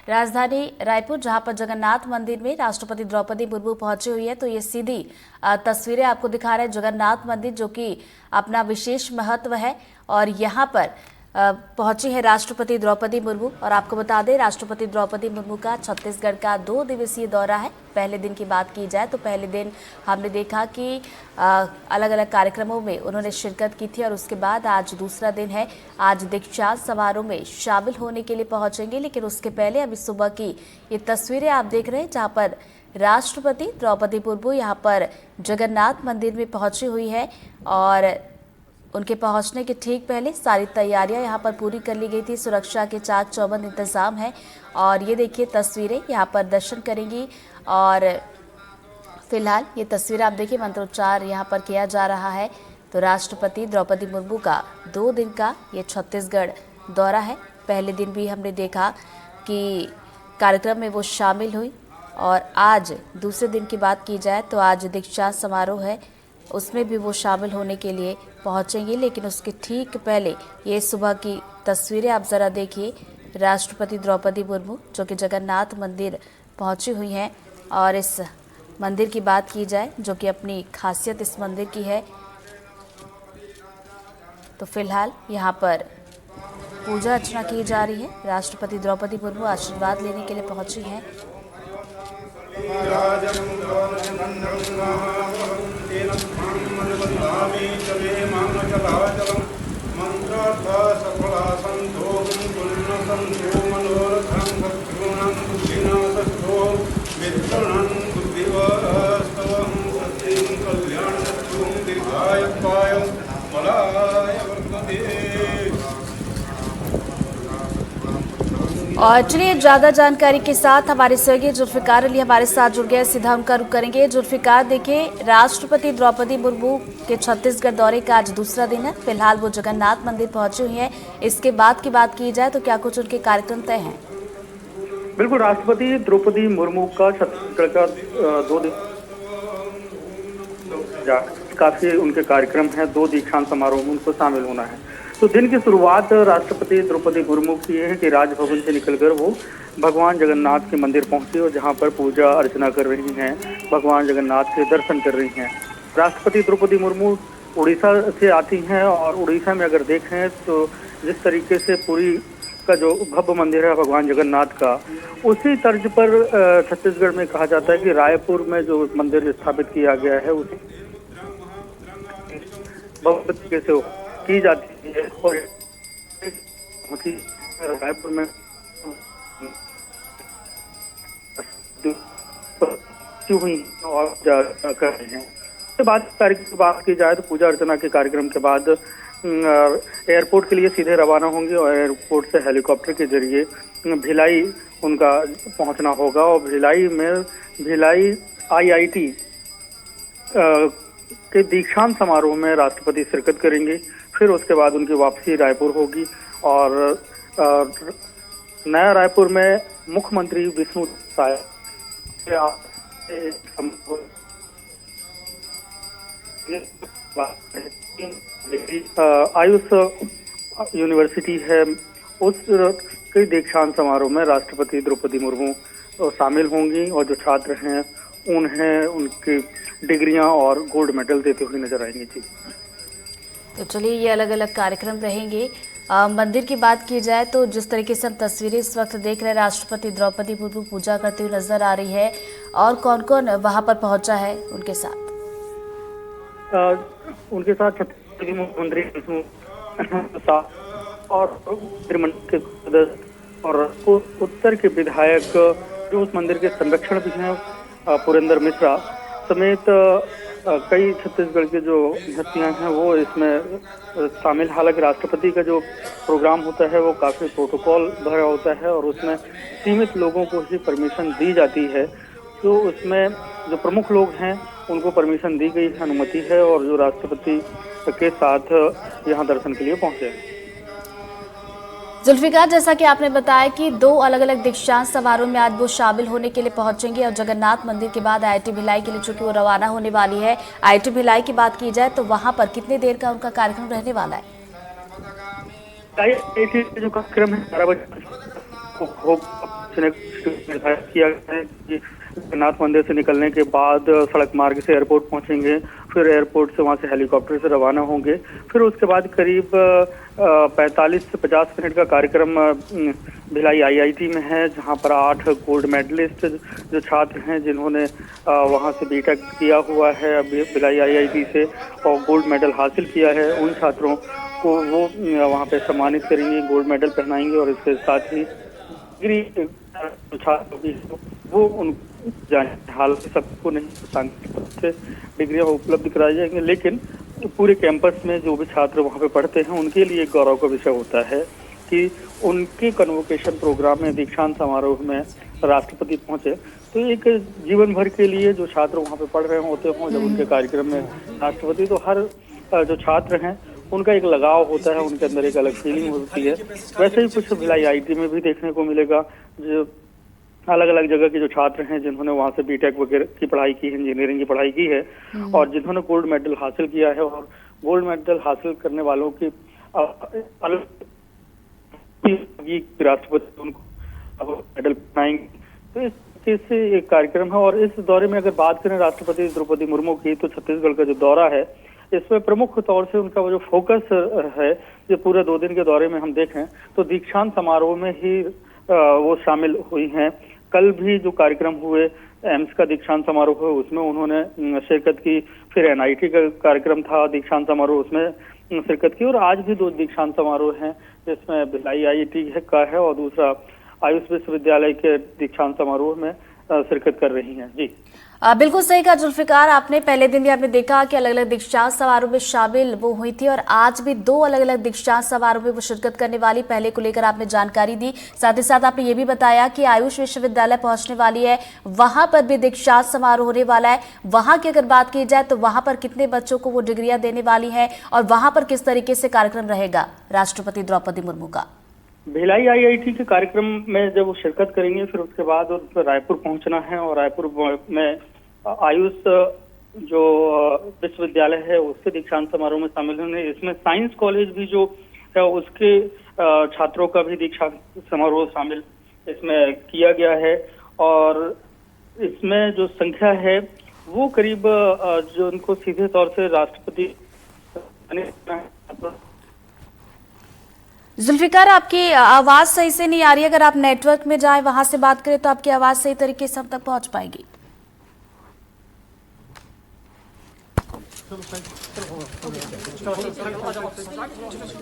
राजधानी रायपुर, जहां पर जगन्नाथ मंदिर में राष्ट्रपति द्रौपदी मुर्मू पहुंची हुई है। तो ये सीधी तस्वीरें आपको दिखा रहे हैं जगन्नाथ मंदिर, जो कि अपना विशेष महत्व है। और यहां पर पहुंची है राष्ट्रपति द्रौपदी मुर्मू। और आपको बता दें, राष्ट्रपति द्रौपदी मुर्मू का छत्तीसगढ़ का 2 दिवसीय दौरा है। पहले दिन की बात की जाए तो पहले दिन हमने देखा कि अलग अलग कार्यक्रमों में उन्होंने शिरकत की थी, और उसके बाद आज दूसरा दिन है। आज दीक्षांत समारोह में शामिल होने के लिए पहुंचेंगे, लेकिन उसके पहले अभी सुबह की ये तस्वीरें आप देख रहे हैं, जहां पर राष्ट्रपति द्रौपदी मुर्मू यहां पर जगन्नाथ मंदिर में पहुंची हुई है। और उनके पहुंचने के ठीक पहले सारी तैयारियां यहां पर पूरी कर ली गई थी। सुरक्षा के चाक चौबंद इंतजाम है। और ये देखिए तस्वीरें, यहां पर दर्शन करेंगी। और फिलहाल ये तस्वीर आप देखिए, मंत्रोच्चार यहां पर किया जा रहा है। तो राष्ट्रपति द्रौपदी मुर्मू का 2 दिन का ये छत्तीसगढ़ दौरा है। पहले दिन भी हमने देखा कि कार्यक्रम में वो शामिल हुई, और आज दूसरे दिन की बात की जाए तो आज दीक्षांत समारोह है, उसमें भी वो शामिल होने के लिए पहुंचेंगे। लेकिन उसके ठीक पहले ये सुबह की तस्वीरें आप ज़रा देखिए, राष्ट्रपति द्रौपदी मुर्मू जो कि जगन्नाथ मंदिर पहुंची हुई हैं। और इस मंदिर की बात की जाए, जो कि अपनी खासियत इस मंदिर की है, तो फिलहाल यहाँ पर पूजा अर्चना की जा रही है। राष्ट्रपति द्रौपदी मुर्मू आशीर्वाद लेने के लिए पहुंची हैं। और चलिए, ज्यादा जानकारी के साथ हमारे सहयोगी जुल्फिकार अली हमारे साथ जुड़ गए। सीधा उनका रुख करेंगे। जुल्फिकार, देखिए राष्ट्रपति द्रौपदी मुर्मू के छत्तीसगढ़ दौरे का आज दूसरा दिन है। फिलहाल वो जगन्नाथ मंदिर पहुंची हुई हैं। इसके बाद की बात की जाए तो क्या कुछ उनके कार्यक्रम तय हैं? बिल्कुल, राष्ट्रपति द्रौपदी मुर्मू का छत्तीसगढ़ का 2 दिन काफी उनके कार्यक्रम है। 2 दीक्षांत समारोह में उनको शामिल होना है। तो दिन की शुरुआत राष्ट्रपति द्रौपदी मुर्मू की है कि राजभवन से निकलकर वो भगवान जगन्नाथ के मंदिर पहुंची, और जहां पर पूजा अर्चना कर रही हैं, भगवान जगन्नाथ के दर्शन कर रही हैं। राष्ट्रपति द्रौपदी मुर्मू उड़ीसा से आती हैं, और उड़ीसा में अगर देखें तो जिस तरीके से पुरी का जो भव्य मंदिर है भगवान जगन्नाथ का, उसी तर्ज पर छत्तीसगढ़ में कहा जाता है कि रायपुर में जो मंदिर स्थापित किया गया है उसी भव्य तरीके से की जाती है। और रायपुर में हुई और कर रहे हैं। इसके बाद तारीख की बात की जाए तो पूजा अर्चना के कार्यक्रम के बाद एयरपोर्ट के लिए सीधे रवाना होंगे, और एयरपोर्ट से हेलीकॉप्टर के जरिए भिलाई उनका पहुंचना होगा। और भिलाई IIT के दीक्षांत समारोह में राष्ट्रपति शिरकत करेंगे। फिर उसके बाद उनकी वापसी रायपुर होगी, और नया रायपुर में मुख्यमंत्री विष्णु साय आयुष यूनिवर्सिटी है, उस के दीक्षांत समारोह में राष्ट्रपति द्रौपदी मुर्मू शामिल होंगी, और जो छात्र हैं उन्हें उनकी डिग्रियां और गोल्ड मेडल देते हुए नजर आएंगे। जी, तो चलिए, ये अलग अलग कार्यक्रम रहेंगे। मंदिर की बात की जाए तो जिस तरीके से हम तस्वीरें इस वक्त देख रहे हैं, राष्ट्रपति द्रौपदी मुर्मू पूजा करते हुए नजर आ रही है। और कौन कौन वहां पर पहुंचा है उनके साथ? उनके साथ छत्तीसगढ़ मुख्यमंत्री विष्णु और मंत्रिमंडल के सदस्य और उत्तर के विधायक जो उस मंदिर के संरक्षण भी हैं, पुरेंद्र मिश्रा समेत कई छत्तीसगढ़ के जो हस्तियां हैं वो इसमें शामिल। हालांकि राष्ट्रपति का जो प्रोग्राम होता है वो काफी प्रोटोकॉल भरा होता है, और उसमें सीमित लोगों को ही परमिशन दी जाती है। तो उसमें जो प्रमुख लोग हैं उनको परमिशन दी गई है, अनुमति है, और जो राष्ट्रपति के साथ यहाँ दर्शन के लिए पहुंचे हैं। जुल्फिकार, जैसा कि आपने बताया कि 2 अलग अलग दीक्षांत समारोह में आज वो शामिल होने के लिए पहुंचेंगे, और जगन्नाथ मंदिर के बाद IIT भिलाई के लिए चूंकि वो रवाना होने वाली है। IIT भिलाई की बात की जाए तो वहां पर कितनी देर का उनका कार्यक्रम रहने वाला है? जो कार्यक्रम है 12 बजे पहुंचने का निर्धारित किया गया है कि जगन्नाथ मंदिर से निकलने के बाद सड़क मार्ग से एयरपोर्ट पहुंचेंगे, फिर एयरपोर्ट से वहां से हेलीकॉप्टर से रवाना होंगे, फिर उसके बाद करीब 45 से 50 मिनट का कार्यक्रम भिलाई आईआईटी में है, जहां पर 8 गोल्ड मेडलिस्ट जो छात्र हैं जिन्होंने वहां से बीटेक किया हुआ है अभी भिलाई आईआईटी से और गोल्ड मेडल हासिल किया है, उन छात्रों को वो वहां पे सम्मानित करेंगे, गोल्ड मेडल पहनाएंगे और इसके साथ ही डिग्री छात्रों की वो उन हाल सबको नहीं सांकेतिक से डिग्रियां उपलब्ध कराई जाएंगे, लेकिन पूरे कैंपस में जो भी छात्र वहां पे पढ़ते हैं उनके लिए एक गौरव का विषय होता है कि उनके कन्वोकेशन प्रोग्राम में दीक्षांत समारोह में राष्ट्रपति पहुंचे, तो एक जीवन भर के लिए जो छात्र वहां पे पढ़ रहे होते हों जब उनके कार्यक्रम में राष्ट्रपति, तो हर जो छात्र हैं उनका एक लगाव होता है, उनके अंदर एक अलग फीलिंग होती है। वैसे ही कुछ भिलाई आईआईटी में भी देखने को मिलेगा, जो अलग अलग जगह के जो छात्र हैं जिन्होंने वहां से बीटेक वगैरह की पढ़ाई की है, इंजीनियरिंग की पढ़ाई की है और जिन्होंने गोल्ड मेडल हासिल किया है, और गोल्ड मेडल हासिल करने वालों की अलग राष्ट्रपति उनको मेडल पहनाएंगे। तो इस तरीके से एक कार्यक्रम है। और इस दौरे में अगर बात करें राष्ट्रपति द्रौपदी मुर्मू की, तो छत्तीसगढ़ का जो दौरा है इसमें प्रमुख तौर से उनका वो जो फोकस है, ये पूरे 2 दिन के दौरे में हम देखें तो दीक्षांत समारोह में ही वो शामिल हुई हैं। कल भी जो कार्यक्रम हुए एम्स का दीक्षांत समारोह है उसमें उन्होंने शिरकत की, फिर एनआईटी का कार्यक्रम था दीक्षांत समारोह, उसमें शिरकत की, और आज भी 2 दीक्षांत समारोह हैं जिसमें भिलाई आईआईटी का है और दूसरा आयुष विश्वविद्यालय के दीक्षांत समारोह में शिरकत कर रही हैं। जी बिल्कुल सही कहा जुल्फिकार आपने। पहले दिन भी आपने देखा कि अलग अलग दीक्षांत समारोह में शामिल वो हुई थी और आज भी 2 अलग अलग दीक्षांत समारोह में वो शिरकत करने वाली, पहले को लेकर आपने जानकारी दी। साथ ही साथ आपने ये भी बताया कि आयुष विश्वविद्यालय पहुंचने वाली है, वहां पर भी दीक्षांत समारोह होने वाला है। वहां की अगर बात की जाए तो वहां पर कितने बच्चों को वो डिग्रियां देने वाली है और वहां पर किस तरीके से कार्यक्रम रहेगा राष्ट्रपति द्रौपदी मुर्मू का? भिलाई आईआईटी के कार्यक्रम में जब वो शिरकत करेंगे फिर उसके बाद रायपुर पहुंचना है और रायपुर में आयुष जो विश्वविद्यालय है उसके दीक्षांत समारोह में शामिल होंगे। इसमें साइंस कॉलेज भी जो है उसके छात्रों का भी दीक्षांत समारोह शामिल इसमें किया गया है और इसमें जो संख्या है वो करीब जो उनको सीधे तौर से राष्ट्रपति जुल्फिकार आपकी आवाज सही से नहीं आ रही है, अगर आप नेटवर्क में जाएं वहां से बात करें तो आपकी आवाज सही तरीके से हम तक पहुंच पाएगी।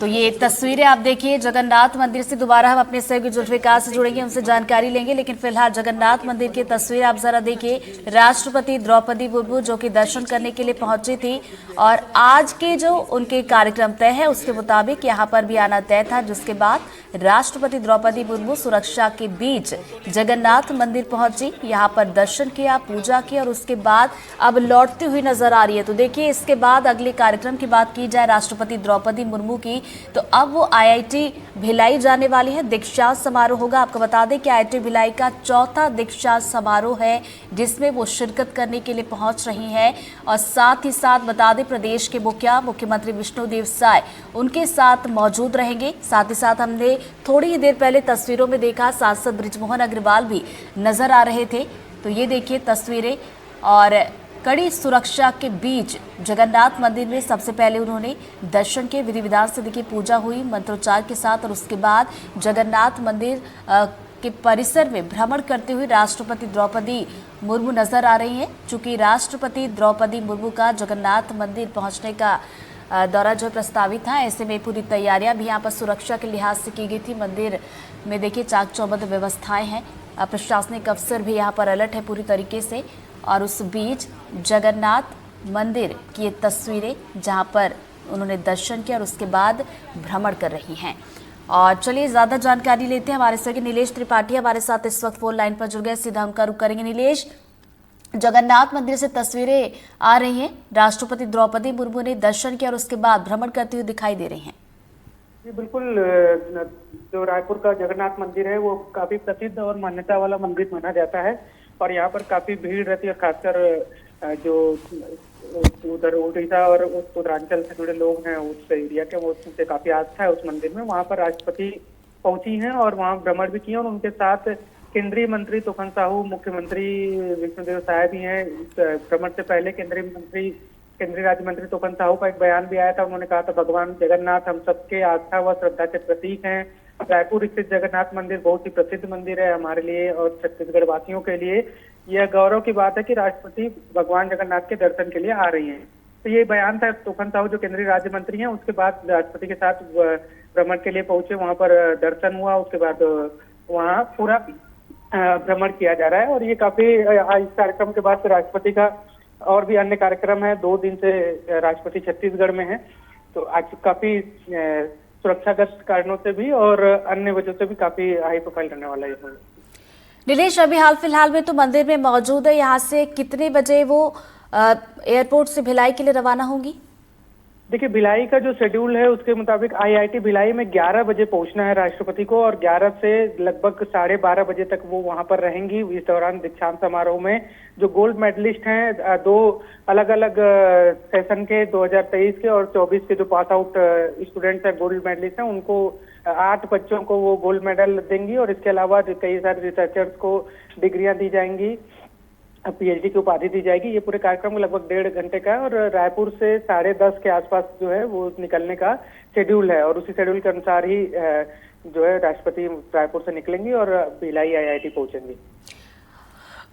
तो ये तस्वीरें आप देखिए जगन्नाथ मंदिर से। दोबारा हम अपने सहयोगी जुल्फिकार से जुड़ेंगे, उनसे जानकारी लेंगे, लेकिन फिलहाल जगन्नाथ मंदिर की तस्वीर आप जरा देखिए। राष्ट्रपति द्रौपदी मुर्मू जो कि दर्शन करने के लिए पहुंची थी और आज के जो उनके कार्यक्रम तय है उसके मुताबिक यहाँ पर भी आना तय था, जिसके बाद राष्ट्रपति द्रौपदी मुर्मू सुरक्षा के बीच जगन्नाथ मंदिर पहुंची, यहाँ पर दर्शन किया, पूजा की और उसके बाद अब लौटती हुई नजर आ रही है। तो देखिए इसके बाद अगले कार्यक्रम की बात की जाए राष्ट्रपति द्रौपदी मुर्मू की, तो अब वो आईआईटी भिलाई जाने वाली है, दीक्षांत समारोह होगा। आपको बता दें कि आईआईटी भिलाई का 4था दीक्षांत समारोह है जिसमें वो शिरकत करने के लिए पहुंच रही हैं। और साथ ही साथ बता दें प्रदेश के मुख्यमंत्री विष्णुदेव साय उनके साथ मौजूद रहेंगे। साथ ही साथ हमने थोड़ी ही देर पहले तस्वीरों में देखा सांसद बृजमोहन अग्रवाल भी नजर आ रहे थे। तो ये देखिए तस्वीरें और कड़ी सुरक्षा के बीच जगन्नाथ मंदिर में सबसे पहले उन्होंने दर्शन के विधि विधान से देखिए पूजा हुई मंत्रोच्चार के साथ और उसके बाद जगन्नाथ मंदिर के परिसर में भ्रमण करते हुए राष्ट्रपति द्रौपदी मुर्मू नजर आ रही हैं। चूंकि राष्ट्रपति द्रौपदी मुर्मू का जगन्नाथ मंदिर पहुंचने का दौरा जो प्रस्तावित था, ऐसे में पूरी तैयारियां भी यहाँ पर सुरक्षा के लिहाज से की गई थी। मंदिर में देखिए चाक चौबंद व्यवस्थाएं हैं, प्रशासनिक अफसर भी यहाँ पर अलर्ट है पूरी तरीके से। और उस बीच जगन्नाथ मंदिर की ये तस्वीरें जहां पर उन्होंने दर्शन किया और उसके बाद भ्रमण कर रही हैं। और चलिए ज़्यादा जानकारी लेते हैं, हमारे सहयोगी नीलेश त्रिपाठी हमारे साथ इस वक्त फोन लाइन पर जुड़ गए, सीधा उनका रुख करेंगे। नीलेश, जगन्नाथ मंदिर से तस्वीरें आ रही हैं, राष्ट्रपति द्रौपदी मुर्मू ने दर्शन किया और उसके बाद भ्रमण करते हुए दिखाई दे रही हैं। जी बिल्कुल, जो रायपुर का जगन्नाथ मंदिर है वो काफी प्रसिद्ध और मान्यता वाला मंदिर माना जाता है और यहाँ पर काफी भीड़ रहती है, खासकर जो उधर उड़ीसा और उत्तरांचल से जुड़े लोग हैं उस एरिया के, वो उससे काफी आस्था है उस मंदिर में। वहाँ पर राष्ट्रपति पहुंची हैं और वहाँ भ्रमण भी किया और उनके साथ केंद्रीय मंत्री तोफन साहू, मुख्यमंत्री विष्णुदेव साय भी हैं। इस भ्रमण से पहले केंद्रीय राज्य मंत्री तोफन साहू का एक बयान भी आया था। उन्होंने कहा था भगवान जगन्नाथ हम सबके आस्था व श्रद्धा के प्रतीक हैं। रायपुर स्थित जगन्नाथ मंदिर बहुत ही प्रसिद्ध मंदिर है हमारे लिए और छत्तीसगढ़ वासियों के लिए। यह गौरव की बात है कि राष्ट्रपति भगवान जगन्नाथ के दर्शन के लिए आ रही हैं। तो ये बयान था तोफन साहू जो केंद्रीय राज्य मंत्री हैं। उसके बाद राष्ट्रपति के साथ भ्रमण के लिए पहुंचे, वहां पर दर्शन हुआ। उसके बाद वहां पूरा भ्रमण किया जा रहा है और ये काफी इस कार्यक्रम के बाद राष्ट्रपति का और भी अन्य कार्यक्रम है। 2 दिन से राष्ट्रपति छत्तीसगढ़ में है, तो आज काफी सुरक्षागत कारणों से भी और अन्य वजह से भी काफी हाई प्रोफाइल रहने वाला है। नीलेश, अभी हाल फिलहाल में तो मंदिर में मौजूद है, यहाँ से कितने बजे वो एयरपोर्ट से भिलाई के लिए रवाना होंगी? देखिए, भिलाई का जो शेड्यूल है उसके मुताबिक आईआईटी भिलाई में 11 बजे पहुंचना है राष्ट्रपति को और 11 से लगभग 12:30 बजे तक वो वहां पर रहेंगी। इस दौरान दीक्षांत समारोह में जो गोल्ड मेडलिस्ट हैं 2 अलग अलग सेशन के 2023 के और 24 के जो पास आउट स्टूडेंट्स हैं गोल्ड मेडलिस्ट हैं, उनको 8 बच्चों को वो गोल्ड मेडल देंगी और इसके अलावा कई सारे रिसर्चर्स को डिग्रियां दी जाएंगी, पीएचडी की उपाधि दी जाएगी। ये पूरे कार्यक्रम लगभग 1.5 घंटे का है और रायपुर से 10:30 के आसपास जो है वो निकलने का शेड्यूल है और उसी शेड्यूल के अनुसार ही जो है राष्ट्रपति रायपुर से निकलेंगी और भिलाई आईआईटी पहुंचेंगी।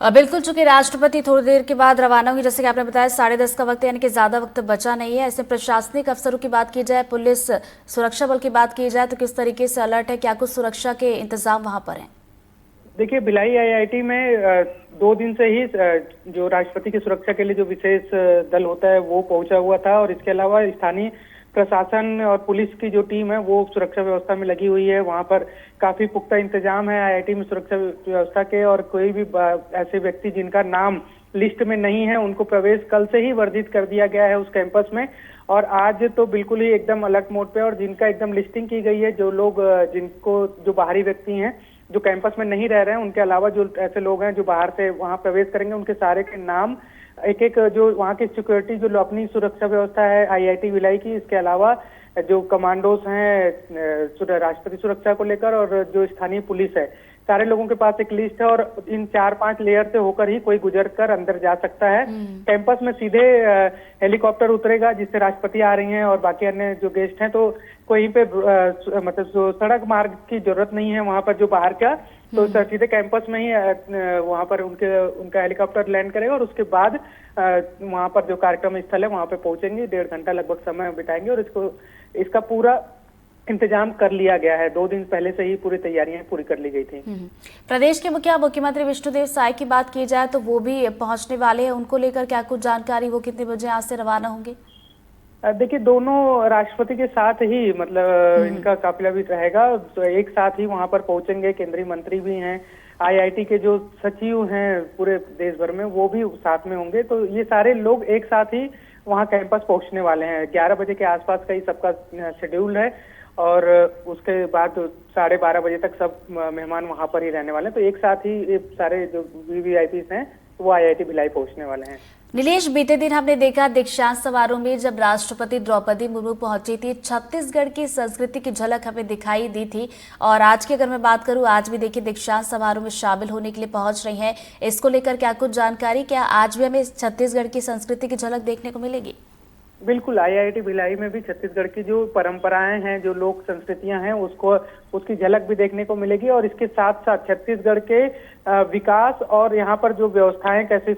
बिल्कुल, चूंकि राष्ट्रपति थोड़ी देर के बाद रवाना होंगी, जैसे कि आपने बताया 10:30 का वक्त, यानी कि ज्यादा वक्त बचा नहीं है। ऐसे प्रशासनिक अफसरों की बात की जाए, पुलिस सुरक्षा बल की बात की जाए तो किस तरीके से अलर्ट है, क्या कुछ सुरक्षा के इंतजाम वहां पर हैं? देखिए, भिलाई आईआईटी में 2 दिन से ही जो राष्ट्रपति की सुरक्षा के लिए जो विशेष दल होता है वो पहुंचा हुआ था और इसके अलावा स्थानीय प्रशासन और पुलिस की जो टीम है वो सुरक्षा व्यवस्था में लगी हुई है। वहां पर काफी पुख्ता इंतजाम है आईआईटी में सुरक्षा व्यवस्था के और कोई भी ऐसे व्यक्ति जिनका नाम लिस्ट में नहीं है उनको प्रवेश कल से ही वर्जित कर दिया गया है उस कैंपस में। और आज तो बिल्कुल ही एकदम अलर्ट मोड पे और जिनका एकदम लिस्टिंग की गई है, जो लोग जो बाहरी व्यक्ति हैं जो कैंपस में नहीं रह रहे हैं, उनके अलावा जो ऐसे लोग हैं जो बाहर से वहां प्रवेश करेंगे, उनके सारे के नाम एक जो वहां की सिक्योरिटी जो अपनी सुरक्षा व्यवस्था है आईआईटी भिलाई की, इसके अलावा जो कमांडोज हैं राष्ट्रपति सुरक्षा को लेकर और जो स्थानीय पुलिस है, सारे लोगों के पास एक लिस्ट है और इन 4-5 लेयर से होकर ही कोई गुजर कर अंदर जा सकता है। कैंपस में सीधे हेलीकॉप्टर उतरेगा जिससे राष्ट्रपति आ रही हैं और बाकी अन्य जो गेस्ट हैं, तो कोई पे मतलब सड़क मार्ग की जरूरत नहीं है वहां पर जो बाहर का, तो सीधे कैंपस में ही वहां पर उनका हेलीकॉप्टर लैंड करेगा और उसके बाद वहां पर जो कार्यक्रम स्थल है वहां पे पहुंचेंगे। 1.5 घंटा लगभग समय बिताएंगे और इसका पूरा इंतजाम कर लिया गया है। 2 दिन पहले से ही पूरी तैयारियां पूरी कर ली गई थी। प्रदेश के मुख्यमंत्री विष्णुदेव साय की बात की जाए तो वो भी पहुंचने वाले हैं, उनको लेकर क्या कुछ जानकारी, वो कितने बजे यहाँ से रवाना होंगे? देखिए, दोनों राष्ट्रपति के साथ ही मतलब इनका काफिला भी रहेगा, तो एक साथ ही वहां पर पहुंचेंगे। केंद्रीय मंत्री भी हैं, आईआईटी के जो सचिव हैं पूरे देश भर में वो भी साथ में होंगे, तो ये सारे लोग एक साथ ही वहां कैंपस पहुंचने वाले हैं। 11 बजे के आसपास का ही सबका शेड्यूल है और उसके बाद 12:30 बजे तक सब मेहमान वहां पर ही रहने वाले हैं। तो एक साथ ही सारे जो वीवीआईपीस हैं वो आईआईटी भिलाई पहुंचने वाले हैं। नीलेश, बीते दिन हमने देखा दीक्षांत समारोह में जब राष्ट्रपति द्रौपदी मुर्मू पहुंची थी, छत्तीसगढ़ की संस्कृति की झलक हमें दिखाई दी थी और आज की अगर मैं बात करूं, आज भी देखिए दीक्षांत समारोह में शामिल होने के लिए पहुंच रही हैं। इसको लेकर क्या कुछ जानकारी, क्या आज भी हमें छत्तीसगढ़ की संस्कृति की झलक देखने को मिलेगी? बिल्कुल, आईआईटी भिलाई में भी छत्तीसगढ़ की जो परंपराएं हैं, जो लोक संस्कृतियां हैं, उसकी झलक भी देखने को मिलेगी और इसके साथ साथ छत्तीसगढ़ के विकास और यहाँ पर जो व्यवस्थाएं कैसे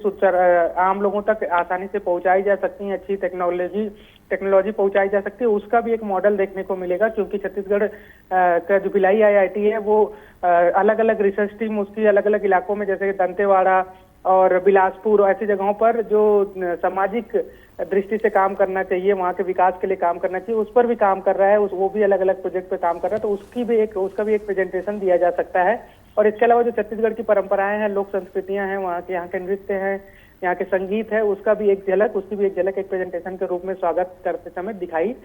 आम लोगों तक आसानी से पहुंचाई जा सकती हैं, अच्छी टेक्नोलॉजी पहुंचाई जा सकती है, उसका भी एक मॉडल देखने को मिलेगा। क्योंकि छत्तीसगढ़ का जो भिलाई आईआईटी है वो अलग अलग रिसर्च टीम उसकी अलग अलग इलाकों में, जैसे दंतेवाड़ा और बिलासपुर ऐसी जगहों पर जो सामाजिक दृष्टि से काम करना चाहिए, वहाँ के विकास के लिए काम करना चाहिए, उस पर भी काम कर रहा है। वो भी अलग अलग प्रोजेक्ट पे काम कर रहा है, तो उसका भी एक प्रेजेंटेशन दिया जा सकता है। और इसके अलावा जो छत्तीसगढ़ की परंपराएं हैं, लोक संस्कृतियां हैं, यहाँ के नृत्य हैं, यहाँ के संगीत है, उसकी भी एक झलक एक प्रेजेंटेशन के रूप में स्वागत करते समय दिखाई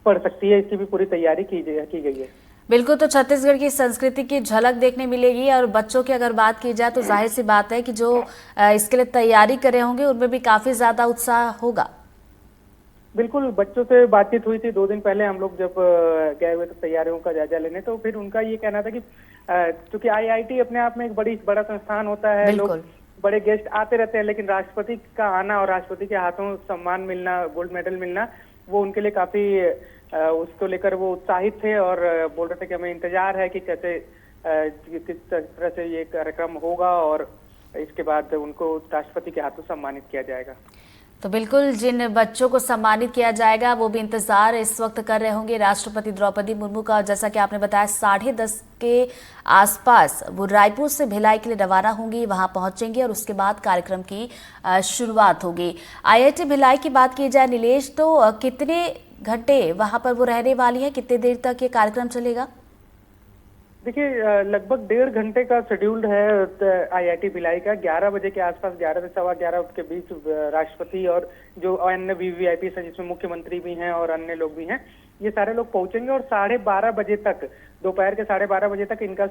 पड़ सकती है। इसकी भी पूरी तैयारी की गई है। बिल्कुल, तो छत्तीसगढ़ की संस्कृति की झलक देखने मिलेगी और बच्चों की अगर बात की जाए तो जाहिर सी बात है कि जो इसके लिए तैयारी कर रहे होंगे उनमें भी काफी ज्यादा उत्साह होगा। बिल्कुल, बच्चों से बातचीत हुई थी 2 दिन पहले हम लोग जब गए हुए तो तैयारियों का जायजा लेने, तो फिर उनका ये कहना था कि क्योंकि आईआईटी अपने आप में एक बड़ा संस्थान होता है, लोग बिल्कुल। बड़े गेस्ट आते रहते हैं, लेकिन राष्ट्रपति का आना और राष्ट्रपति के हाथों सम्मान मिलना, गोल्ड मेडल मिलना, वो उनके लिए काफी उसको लेकर वो उत्साहित थे और बोल रहे थे कि हमें इंतजार है कि कैसे किस तरह से ये कार्यक्रम होगा और इसके बाद उनको राष्ट्रपति के हाथों सम्मानित किया जाएगा। तो बिल्कुल जिन बच्चों को सम्मानित किया जाएगा वो भी इंतजार इस वक्त कर रहे होंगे राष्ट्रपति द्रौपदी मुर्मू का। जैसा कि आपने बताया 10:30 के आसपास वो रायपुर से भिलाई के लिए रवाना होंगी, वहां पहुंचेंगे और उसके बाद कार्यक्रम की शुरुआत होगी। IIT भिलाई की बात की जाए नीलेश, तो कितने घंटे वहां पर वो रहने वाली है, कितने देर तक ये कार्यक्रम चलेगा? देखिए, लगभग 1.5 घंटे का शेड्यूल्ड है आईआईटी भिलाई का। 11 बजे के आसपास, 11 से 11:15 के बीच राष्ट्रपति और जो अन्य VVIP हैं, जिसमें मुख्यमंत्री भी हैं और अन्य लोग भी हैं, ये सारे लोग पहुंचेंगे और 12:30 बजे तक, दोपहर के 12:30 बजे तक इनका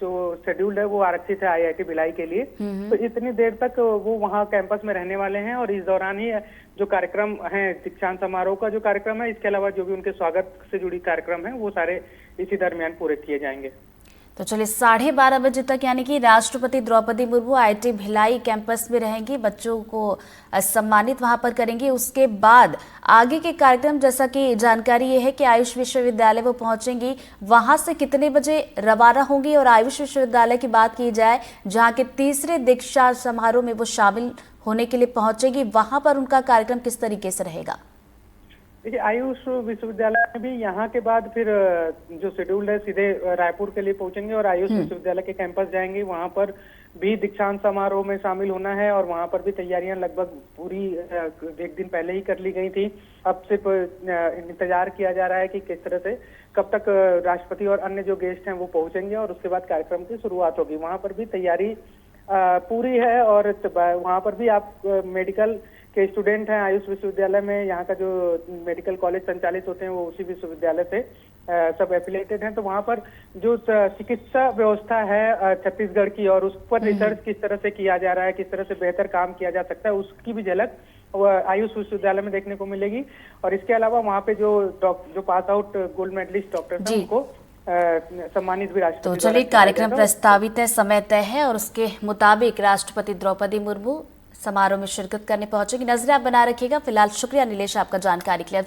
जो शेड्यूल है वो आरक्षित है आईआईटी भिलाई के लिए। तो इतनी देर तक वो वहाँ कैंपस में रहने वाले हैं और इस दौरान ही जो कार्यक्रम है, दीक्षांत समारोह का जो कार्यक्रम है, इसके अलावा जो भी उनके स्वागत से जुड़ी कार्यक्रम है, वो सारे इसी दरमियान पूरे किए जाएंगे। तो चलिए 12:30 बजे तक यानी कि राष्ट्रपति द्रौपदी मुर्मू IIT भिलाई कैंपस में रहेंगी, बच्चों को सम्मानित वहां पर करेंगी। उसके बाद आगे के कार्यक्रम, जैसा कि जानकारी ये है कि आयुष विश्वविद्यालय वो पहुंचेंगी, वहां से कितने बजे रवाना होंगी? और आयुष विश्वविद्यालय की बात की जाए, जहां के तीसरे दीक्षा समारोह में वो शामिल होने के लिए पहुंचेगी, वहां पर उनका कार्यक्रम किस तरीके से रहेगा? देखिए, आयुष विश्वविद्यालय में भी यहाँ के बाद फिर जो शेड्यूल है सीधे रायपुर के लिए पहुंचेंगे और आयुष विश्वविद्यालय के कैंपस जाएंगे। वहाँ पर भी दीक्षांत समारोह में शामिल होना है और वहाँ पर भी तैयारियां लगभग पूरी 1 दिन पहले ही कर ली गई थी। अब सिर्फ इंतजार किया जा रहा है कि किस तरह से, कब तक राष्ट्रपति और अन्य जो गेस्ट हैं वो पहुंचेंगे और उसके बाद कार्यक्रम की शुरुआत होगी। वहाँ पर भी तैयारी पूरी है और वहाँ पर भी आप मेडिकल के स्टूडेंट हैं आयुष विश्वविद्यालय में। यहाँ का जो मेडिकल कॉलेज संचालित होते हैं वो उसी विश्वविद्यालय से सब एफिलेटेड हैं। तो वहाँ पर जो चिकित्सा व्यवस्था है छत्तीसगढ़ की और उस पर रिसर्च किस तरह से किया जा रहा है, किस तरह से बेहतर काम किया जा सकता है, उसकी भी झलक आयुष विश्वविद्यालय में देखने को मिलेगी। और इसके अलावा वहाँ पे जो pass out gold medallist doctor हैं उनको सम्मानित भी राष्ट्रपति। तो चलिए, कार्यक्रम प्रस्तावित है, समय तय है और उसके मुताबिक राष्ट्रपति द्रौपदी मुर्मू समारोह में शिरकत करने पहुंचेगी। नजरें आप बना रखिएगा। फिलहाल शुक्रिया नीलेश आपका जानकारी के लिए।